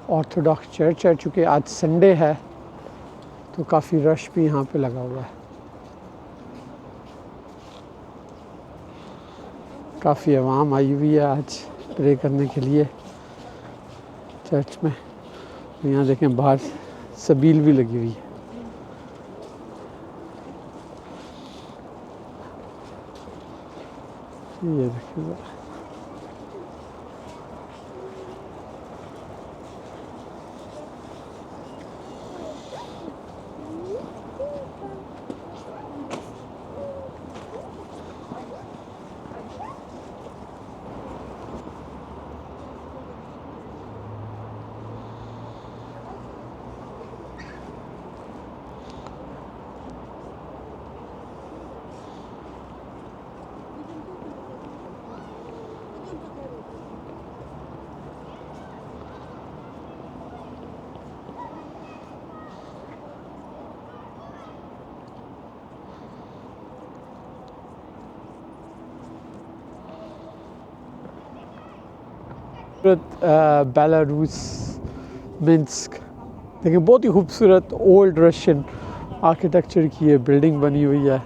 Orthodox church है। चूँकि आज संडे है तो काफ़ी रश भी यहाँ पे लगा हुआ है। काफ़ी आवाम आई हुई है आज प्रे करने के लिए चर्च में। यहाँ देखें बाहर सबील भी लगी हुई है। ये देखिए ज़रा, बेलारूस मिन्स्क देखिए, बहुत ही खूबसूरत ओल्ड रशियन आर्किटेक्चर की ये बिल्डिंग बनी हुई है।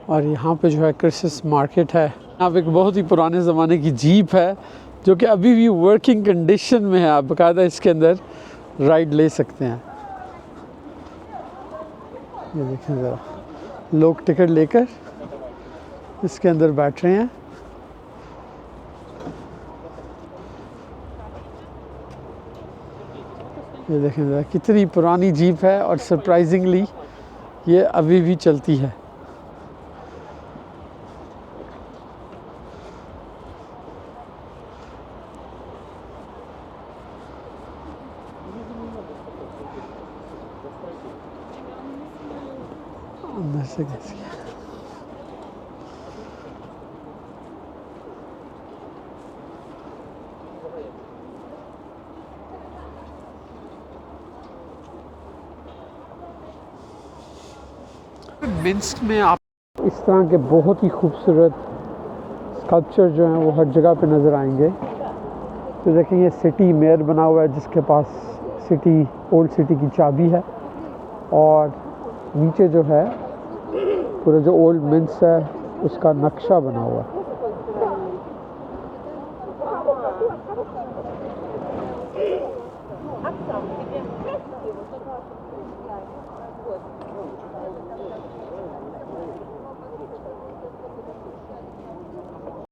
और यहाँ पे जो है क्रिसमस मार्केट है। यहाँ पे एक बहुत ही पुराने ज़माने की जीप है जो कि अभी भी वर्किंग कंडीशन में है। आप बाकायदा इसके अंदर राइड ले सकते हैं। ये देखें ज़रा, लोग टिकट लेकर इसके अंदर बैठ रहे हैं। ये देखें ज़रा, कितनी पुरानी जीप है और सरप्राइजिंगली ये अभी भी चलती है। अंदर से कैसी है। मिन्स्क में आप इस तरह के बहुत ही खूबसूरत स्कल्पचर जो हैं वो हर जगह पे नज़र आएंगे। तो देखें, ये सिटी मेयर बना हुआ है जिसके पास सिटी ओल्ड सिटी की चाबी है। और नीचे जो है पूरा जो ओल्ड मिन्स है उसका नक्शा बना हुआ है।